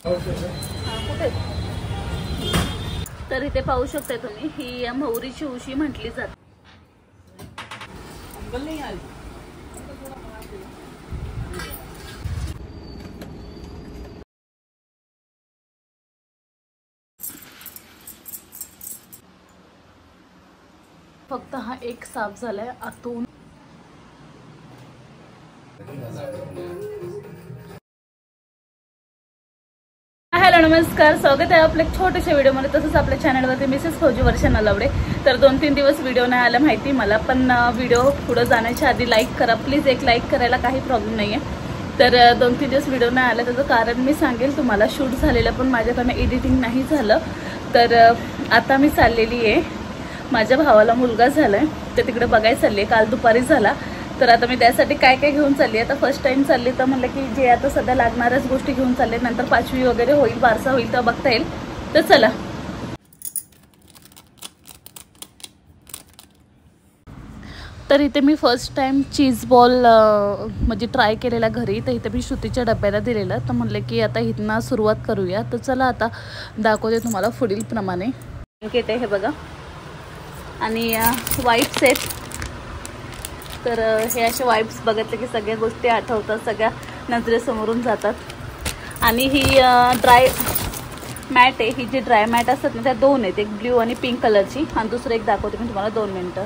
कुठे तर इथे पाहू शकता तुम्ही, ही मोहरीची उशी म्हटली जाते. फक्त हा एक साफ झालाय आतून. हॅलो नमस्कार, स्वागत आहे आपल्या छोट्याशा व्हिडिओमध्ये. तसंच आपल्या चॅनलवरती मिसेस फौजी वर्षा नलवडे. तर 2-3 दिवस व्हिडिओ नाही आला माहिती मला, पण व्हिडिओ पुढे जाण्याच्या आधी लाईक करा प्लीज. एक लाईक करायला काही प्रॉब्लेम नाही आहे. तर 2-3 दिवस व्हिडिओ नाही आला त्याचं कारण मी सांगेल तुम्हाला. शूट झालेलं पण माझ्याकडनं एडिटिंग नाही झालं. तर आता मी चाललेली आहे, माझ्या भावाला मुलगा झालाय तर तिकडे बघायला चालली आहे. काल दुपारी झाला. तर आता मी त्यासाठी काय काय घेऊन चालली आहे. आता फर्स्ट टाइम चालली तर म्हणलं की जे आता सध्या लागणाऱ्याच गोष्टी घेऊन चालले, नंतर 5वी वगैरे होईल, बारसा होईल तर बघता येईल. तर चला. तर इथे मी फर्स्ट टाइम चीज बॉल म्हणजे ट्राय केलेला घरी. तर इथे मी श्रुतीच्या डब्याला दिलेलं. तर म्हणले की आता इथनं सुरुवात करूया. तर चला आता दाखवते तुम्हाला पुढील प्रमाणे. येते हे बघा, आणि वाईप्स आहेत. तर हे असे वाईप्स बघितले की सगळ्या गोष्टी आठवतात, सगळ्या नजरेसमोरून जातात. आणि ही ड्राय मॅट आहे. ही जी ड्राय मॅट असतात ना त्या 2 आहेत, एक ब्ल्यू आणि पिंक कलरची, आणि दुसरं एक दाखवते मी तुम्हाला 2 मिनटं.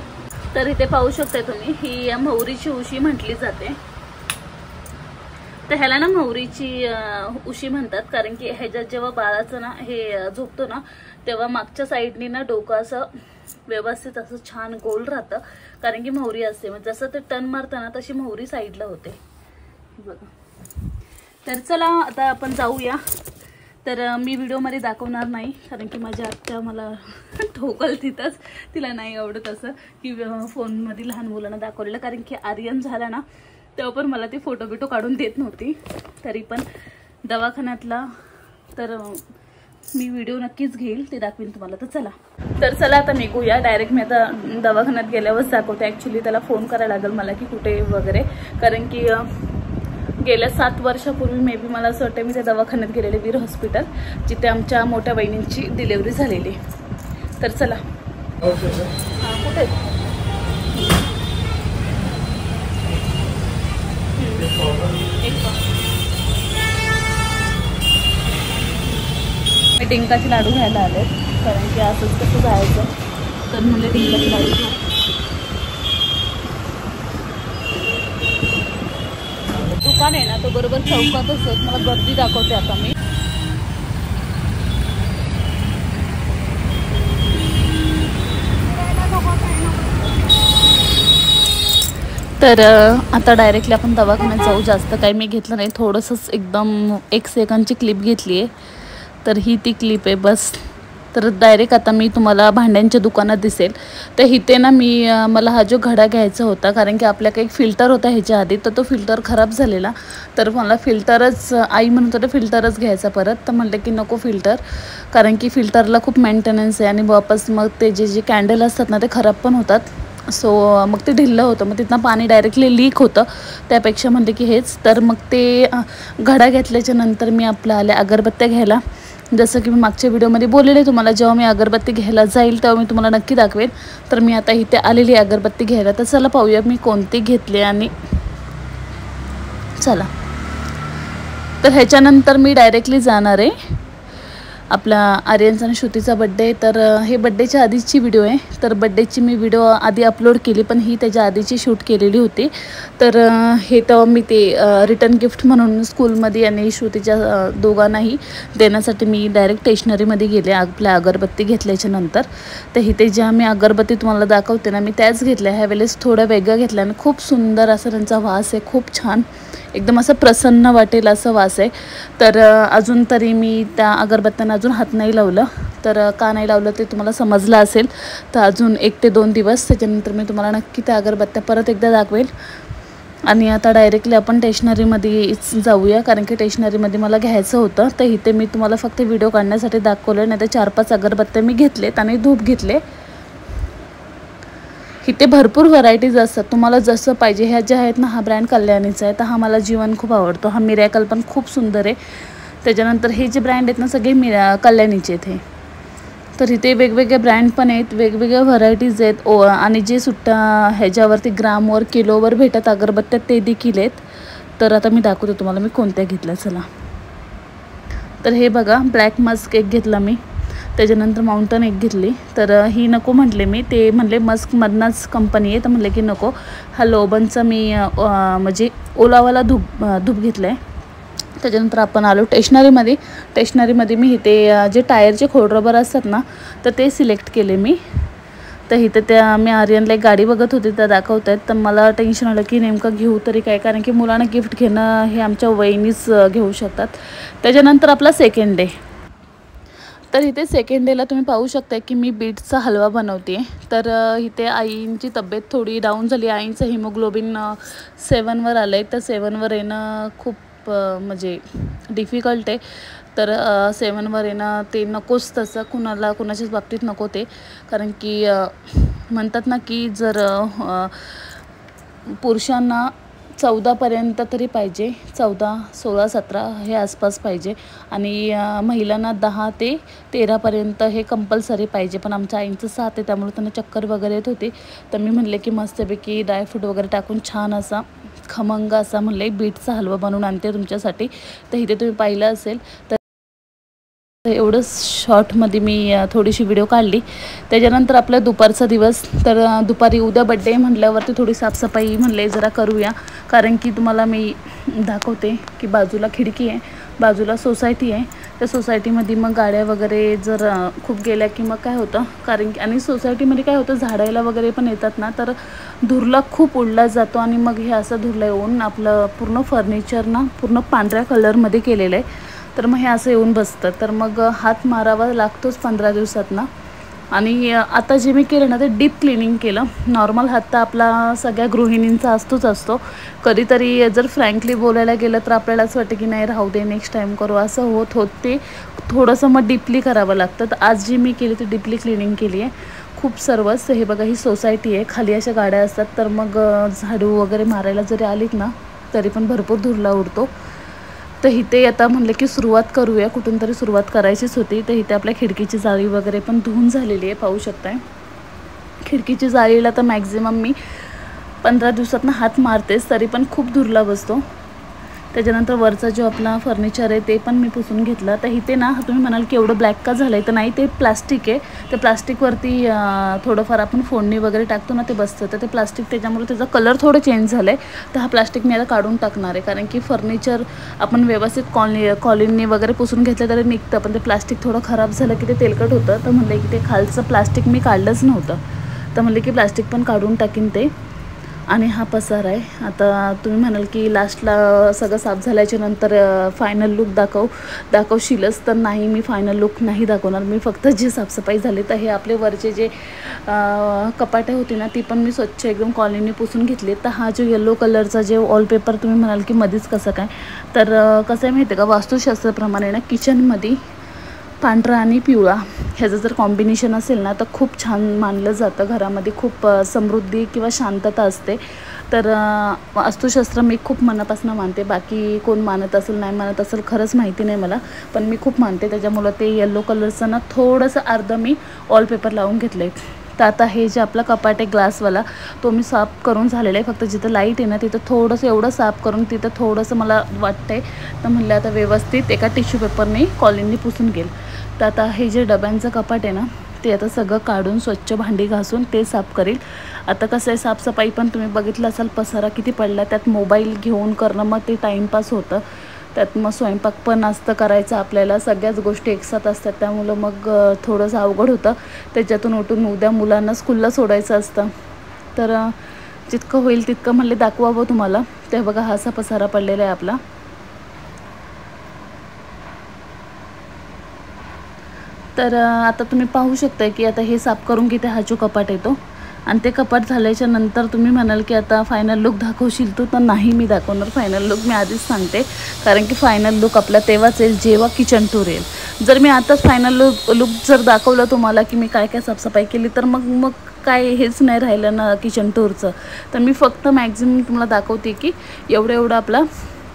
तर इथे पाहू शकता तुम्ही, ही मोहरीची उशी म्हटली जाते. तर ह्याला ना मोहरीची उशी म्हणतात, कारण की ह्याच्यात जेव्हा बाळाचं ना हे झोपतो ना तेव्हा मागच्या साईडनी ना डोकं असं व्यवस्थित असं छान गोल राहतं, कारण की मोहरी असते. म्हणजे जसं ते टर्न मारताना तशी मोहरी साईडला होते बघा. तर चला आता आपण जाऊया. तर मी व्हिडिओमध्ये दाखवणार नाही, कारण की माझी आत्या मला ठोकल तिथंच. तिला नाही आवडत असं की फोनमध्ये लहान मुलांना दाखवलेलं, कारण की आर्यन झाला ना तेव्हा पण मला ती फोटो बिटो काढून देत नव्हती. तरी पण दवाखान्यातला तर मी व्हिडिओ नक्कीच घेईल, ते दाखवीन तुम्हाला. तर चला आता निघूया डायरेक्ट. मी आता दवाखान्यात गेल्यावरच दाखवते. ॲक्च्युली त्याला फोन करायला लागेल मला की कुठे वगैरे, कारण की गेल्या 7 वर्षापूर्वी मे बी मला असं वाटतं मी त्या दवाखान्यात गेलेले, वीर हॉस्पिटल, जिथे आमच्या मोठ्या बहिणींची डिलिव्हरी झालेली. तर चला. कुठे मी डिंकाचे लाडू घ्यायला आले, कारण की असंच कसं जायचं. तर म्हणजे डिंकाचे लाडू घ्या. दुकान आहे ना तो बरोबर चौकातच आहे. मला गर्दी दाखवते आता मी. तर आता डायरेक्टली आपण दवाखान्यात जाऊ. जास्त काही मी घेतलं नाही, थोडंसंच एकदम 1 सेकंडची क्लिप घेतली आहे. तर ही ती क्लिप आहे बस. तर डायरेक्ट आता मी तुम्हाला भांड्यांच्या दुकानात दिसेल. तर इथे ना मला हा जो घडा घ्यायचा होता, कारण की आपल्याकडे एक फिल्टर होता ह्याच्या आधी, तर तो फिल्टर खराब झालेला. तर मला फिल्टरच, आई म्हणत होतं फिल्टरच घ्यायचा परत. तर म्हणलं की नको फिल्टर, कारण की फिल्टरला खूप मेंटेनन्स आहे, आणि वापस मग ते जे कॅन्डल असतात ना ते खराब पण होतात. सो मग ते ढिल्लं होतं, मग तिथनं पाणी डायरेक्टली लीक होतं. त्यापेक्षा म्हणते की हेच. तर मग ते घडा घेतल्याच्या नंतर मी आपलं आले अगरबत्त्या घ्यायला. जसं की मी मागच्या व्हिडिओमध्ये बोललेले तुम्हाला, जेव्हा मी अगरबत्ती घ्यायला जाईल तेव्हा मी तुम्हाला नक्की दाखवेन. तर मी आता इथे आलेली अगरबत्ती घ्यायला. तर चला पाहूया मी कोणती घेतली. आणि चला, तर ह्याच्यानंतर मी डायरेक्टली जाणार आहे आपला आर्यनचा आणि श्रुतीचा बड्डे. तर हे बड्डेच्या आधीची व्हिडिओ आहे. तर बड्डेची मी व्हिडिओ आधी अपलोड केली, पण ही त्याच्या आधीची शूट केलेली होती. तर हे तेव्हा मी ते रिटर्न गिफ्ट म्हणून स्कूलमध्ये आणि श्रुतीच्या दोघांनाही देण्यासाठी मी डायरेक्ट स्टेशनरीमध्ये गेले आपल्या अगरबत्ती घेतल्याच्या नंतर. तर इथे ज्या मी अगरबत्ती तुम्हाला दाखवते ना मी त्याच घेतल्या. ह्यावेळेस थोड्या वेगळ्या घेतल्या आणि खूप सुंदर असा त्यांचा वास आहे, खूप छान, एकदम असं प्रसन्न वाटेल असं वास आहे. तर अजून तरी मी त्या अगरबत्त्यांना अजून हात नाही लावलं. तर का नाही लावलं ते तुम्हाला समजलं असेल. तर अजून 1 ते 2 दिवस त्याच्यानंतर मी तुम्हाला नक्की त्या अगरबत्त्या परत एकदा दाखवेल. आणि आता डायरेक्टली आपण स्टेशनरीमध्ये जाऊया, कारण की स्टेशनरीमध्ये मला घ्यायचं होतं. तर इथे मी तुम्हाला फक्त व्हिडिओ काढण्यासाठी दाखवलं, नाही तर 4-5 अगरबत्त्या मी घेतलेत आणि धूप घेतले. इथे भरपूर व्हरायटीज असतात, तुम्हाला जसं पाहिजे. ह्या ज्या आहेत ना, हा ब्रँड कल्याणीचा आहे. तर हा मला जीवन खूप आवडतो. हा मिरॅकल पण खूप सुंदर आहे. त्याच्यानंतर हे जे ब्रँड आहेत ना सगळे कल्याणीचे आहेत हे. तर इथे वेगवेगळे ब्रँड पण आहेत, वेगवेगळ्या व्हरायटीज आहेत आणि जे सुट्टा ह्याच्यावरती ग्रामवर किलोवर भेटत अगरबत्त्या ते देखील आहेत. तर आता मी दाखवते तुम्हाला मी कोणत्या घेतल्या. चला, तर हे बघा, ब्लॅक मस्क एक घेतला मी, त्याच्यानंतर माउंटन एक घेतली. तर ही नको म्हटले मी, ते म्हणले मस्कमधनंच कंपनी आहे, तर म्हणले की नको. हा लोबनचा मी म्हणजे ओलावाला धूप घेतला आहे. त्याच्यानंतर आपण आलो स्टेशनरीमध्ये मी इथे जे टायरचे खोडरबर असतात ना तर ते सिलेक्ट केले मी. तर इथं त्या मी आर्यनला एक गाडी बघत होते, त्या दाखवत आहेत. तर मला टेन्शन आलं की नेमकं घेऊ तरी काय, कारण की मुलांना गिफ्ट घेणं हे आमच्या वहिनीच घेऊ शकतात. त्याच्यानंतर आपला सेकंड डे. तर इथे सेकंड डेला तुम्ही पाहू शकता की मी बीटचा हलवा बनवते. तर इथे आईंची तब्येत थोडी डाऊन झाली, आईंचं हिमोग्लोबिन 7वर आलं आहे. तर 7वर येणं खूप म्हणजे डिफिकल्ट आहे. तर 7वर येणं ते नकोच, तसं कुणाच्याच बाबतीत नको ते, कारण की म्हणतात ना की जर पुरुषांना 14पर्यंत तरी पाहिजे, 14, 16, 17 हे आसपास पाहिजे, आणि महिलांना 10 ते 13पर्यंत हे कंपल्सरी पाहिजे. पण आमच्या आईंचं 7 आहे, त्यामुळे त्यांना चक्कर वगैरे येत होती. तर मी म्हणले की मस्तपैकी ड्रायफ्रूट वगैरे टाकून छान असा खमंग असा म्हणले बीटचा हलवा बनवून आणते तुमच्यासाठी. तर इथे तुम्ही पाहिलं असेल. तर एवढंच शॉर्टमध्ये मी थोडीशी व्हिडिओ काढली. त्याच्यानंतर आपला दुपारचा दिवस. तर दुपारी उद्या बड्डे म्हटल्यावरती थोडी साफसफाई म्हणले जरा करूया, कारण की तुम्हाला मी दाखवते की बाजूला खिडकी आहे, बाजूला सोसायटी आहे. त्या सोसायटीमध्ये मग गाड्या वगैरे जर खूप गेल्या की मग काय होतं, कारण की आणि सोसायटीमध्ये काय होतं, झाडायला वगैरे पण येतात ना, तर धुरला खूप उडला जातो. आणि मग हे असं धुरला येऊन आपलं पूर्ण फर्निचर ना पूर्ण पांढऱ्या कलरमध्ये केलेलं आहे. तर मग हे असं येऊन बसतं. तर मग हात मारावा लागतोच 15 दिवसात ना. आणि आता जे मी केलं ना ते डीप क्लिनिंग केलं. नॉर्मल हात तर आपला सगळ्या गृहिणींचा असतो. कधीतरी जर फ्रँकली बोलायला गेलं तर आपल्याला असं वाटतं की नाही राहू दे, नेक्स्ट टाईम करू, असं होत ते थोडंसं मग डीपली करावं लागतं. तर आज जी मी केली ती डीपली क्लिनिंग केली आहे खूप सर्वच. हे बघा, ही सोसायटी आहे, खाली अशा गाड्या असतात. तर मग झाडू वगैरे मारायला जरी आलीत ना तरी पण भरपूर धुरला उडतो. तर इथे आता म्हणलं की सुरुवात करूया, कुठून तरी सुरुवात करायचीच होती. तर इथे आपल्या खिडकीची जाळी वगैरे पण धुवून झालेली आहे, पाहू शकताय. खिडकीची जाळीला तर मॅक्झिमम मी 15 दिवसातनं हात मारतेच, तरी पण खूप धुरला बसतो. त्याच्यानंतर वरचा जो आपला फर्निचर आहे ते पण मी पुसून घेतलं. तर इथे ना तुम्ही म्हणाल की एवढं ब्लॅक का झालं आहे, तर नाही, ते प्लास्टिक आहे. त्या प्लास्टिकवरती थोडंफार आपण फोडणी वगैरे टाकतो ना ते बसतं. तर ते प्लास्टिक त्याच्यामुळे त्याचा कलर थोडं चेंज झालं आहे. तर हा प्लास्टिक मी आता काढून टाकणार आहे, कारण की फर्निचर आपण व्यवस्थित कॉलिनने वगैरे पुसून घेतलं तरी निघतं, पण ते प्लास्टिक थोडं खराब झालं की ते तेलकट होतं. तर म्हणले की ते खालचं प्लास्टिक मी काढलंच नव्हतं. तर म्हणले की प्लास्टिक पण काढून टाकीन ते. आणि हा पसार आहे. आता तुम्ही म्हणाल की लास्टला सगळं साफ झाल्याच्या नंतर फायनल लुक दाखवशीलच, तर नाही, मी फायनल लुक नाही दाखवणार. मी फक्त जी साफसफाई झाली तर हे आपले वरचे जे कपाटे होती ना ती पण मी स्वच्छ एकदम कॉलिनी पुसून घेतली. तर हा जो येलो कलरचा जे वॉलपेपर तुम्ही म्हणाल की मध्येच कसं काय, तर कसं आहे माहिती आहे का, वास्तुशास्त्राप्रमाणे ना किचनमध्ये पांढरा आणि पिवळा ह्याचं जर कॉम्बिनेशन असेल ना तर खूप छान मानलं जातं. घरामध्ये खूप समृद्धी किंवा शांतता असते. तर वास्तुशास्त्र मी खूप मनापासून मानते. बाकी कोण मानत असेल नाही मानत असेल खरंच माहिती नाही मला, पण मी खूप मानते. त्याच्यामुळं ते येलो कलरचं ना थोडंसं अर्धं मी वॉलपेपर लावून घेतलं आहे. तर आता हे जे आपला कपाट आहे ग्लासवाला तो मी साफ करून झालेला आहे. फक्त जिथं लाईट आहे ना तिथं थोडंसं एवढं साफ करून तिथं थोडंसं मला वाटतं आहे. तर म्हणलं आता व्यवस्थित एका टिश्यू पेपरने कॉलिननी पुसून घेईल. तर आता हे जे डब्यांचं कपाट आहे ना ते आता सगळं काढून स्वच्छ भांडी घासून ते साफ करील. आता कसं आहे, साफसफाई पण तुम्ही बघितलं असाल, पसारा किती पडला. त्यात मोबाईल घेऊन करणं मग ते टाईमपास होतं. त्यात मग स्वयंपाक पण असतं करायचं आपल्याला, सगळ्याच गोष्टी एकसाथ असतात. त्यामुळं मग थोडंसं अवघड होतं. त्याच्यातून उठून उद्या मुलांना स्कूलला सोडायचं असतं. तर जितकं होईल तितकं म्हणले दाखवावं तुम्हाला. ते बघा, हा असा पसारा पडलेला आहे आपला. तर आता तुम्ही पाहू शकता की आता हे साफ करून घेते. हा जो कपाट येतो आणि ते कपाट झाल्याच्या नंतर तुम्ही म्हणाल की आता फायनल लुक दाखवशील तू, तर नाही मी दाखवणार फायनल लुक. मी आधीच सांगते, कारण की फायनल लुक आपला तेव्हाच येईल जेव्हा किचन टूर येईल. जर मी आताच फायनल लुक जर दाखवलं तुम्हाला की मी काय काय साफसफाई केली, तर मग काय हेच नाही राहिलं ना किचन टूरचं. तर मी फक्त मॅक्झिमम तुम्हाला दाखवते की एवढं आपला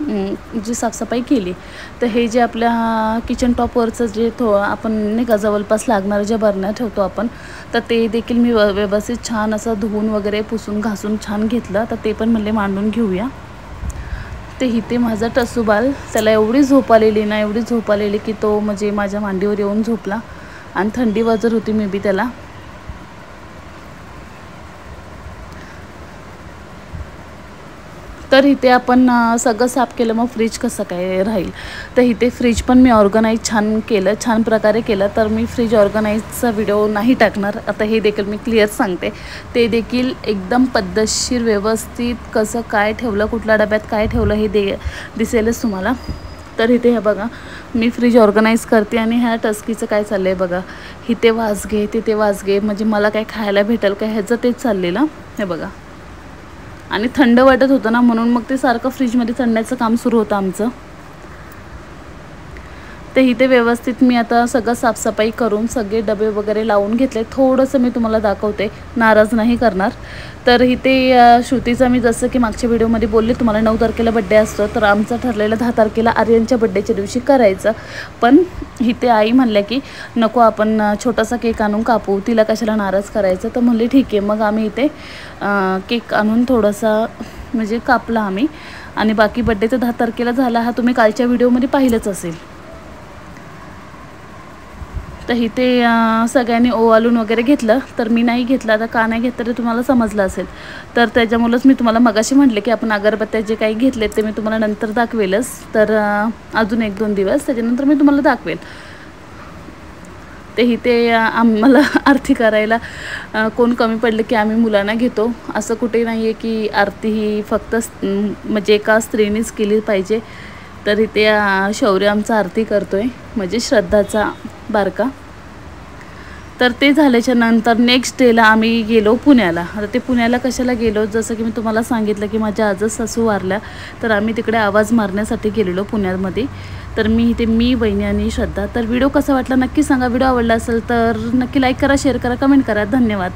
जी साफसफाई केली. तर हे जे आपल्या किचन टॉपवरचं जे आपण नाही का जवळपास लागणारं ज्या बरण्या ठेवतो आपण, तर ते देखील मी व्यवस्थित छान असं धुवून वगैरे पुसून घासून छान घेतलं. तर ते पण म्हणले मांडून घेऊया. ते इथे माझा टसूबाल, त्याला एवढी झोप आलेली ना, एवढी झोप आलेली की तो म्हणजे माझ्या मांडीवर येऊन झोपला आणि थंडी वाजत होती मे बी त्याला. तर इथे आपण सगळं साफ केलं, मग फ्रीज कसं काय राहील. तर इथे फ्रीज पण मी ऑर्गनाईज छान केलं, छान प्रकारे केलं. तर मी फ्रीज ऑर्गनाईजचा व्हिडिओ नाही टाकणार आता, हे देखील मी क्लिअर सांगते. ते देखील एकदम पद्धतशीर व्यवस्थित कसं काय ठेवलं, कुठल्या डब्यात काय ठेवलं हे दिसेलच तुम्हाला. तर इथे हे बघा, मी फ्रीज ऑर्गनाईज करते आणि ह्या टस्कीचं काय चाललं आहे बघा. इथे वास घे, तिथे वास घे, म्हणजे मला काय खायला भेटेल काय ह्याचं तेच चाललेलं. हे बघा, आणि थंड वाटत होतं ना, म्हणून मग ते सारखं फ्रीजमध्ये थंडायचं काम सुरू होतं आमचं. ते इथे व्यवस्थित मी आता सगळं साफसफाई करून सगळे डबे वगैरे लावून घेतले. थोडंसं मी तुम्हाला दाखवते, नाराज नाही करणार. तर इथे श्रुतीचा मी जसं की मागच्या व्हिडिओमध्ये बोलले तुम्हाला 9 तारखेला बड्डे असतो, तर आमचं ठरलेलं 10 तारखेला आर्यनच्या बड्डेच्या दिवशी करायचं. पण इथे आई म्हणल्या की नको, आपण छोटासा केक आणून कापू, तिला कशाला नाराज करायचं. तर म्हणले ठीक आहे. मग आम्ही इथे केक आणून थोडासा म्हणजे कापला आम्ही, आणि बाकी बड्डे तर 10 तारखेला झाला. हा तुम्ही कालच्या व्हिडिओमध्ये पाहिलंच असेल. तर इथे सगळ्यांनी ओवाळून वगैरे घेतलं, तर मी नाही घेतलं. आता का नाही घेतलं ते तुम्हाला समजलं असेल. तर त्याच्यामुळंच मी तुम्हाला मगाशी म्हटले की आपण अगरबत्त्या जे काही घेतले ते मी तुम्हाला नंतर दाखवेलच. तर अजून 1-2 दिवस त्याच्यानंतर मी तुम्हाला दाखवेल. ते इथे आम्हाला आरती करायला कोण कमी पडलं की आम्ही मुलांना घेतो. असं कुठे नाही आहे की आरती ही फक्त म्हणजे एका स्त्रीनेच केली पाहिजे. तर इथे शौर्य आमचा आरती करतो आहे, म्हणजे श्रद्धाचा बारका. तर ते झाल्याच्या नंतर नेक्स्ट डेला आम्ही गेलो पुण्याला. आता ते पुण्याला कशाला गेलो, जसं की मी तुम्हाला सांगितलं की माझ्या आजच सासू वारल्या, तर आम्ही तिकडे आवाज मारण्यासाठी गेलेलो पुण्यामध्ये. तर मी बहिणी आणि श्रद्धा. तर व्हिडिओ कसा वाटला नक्की सांगा. व्हिडिओ आवडला असेल तर नक्की लाईक करा, शेअर करा, कमेंट करा. धन्यवाद.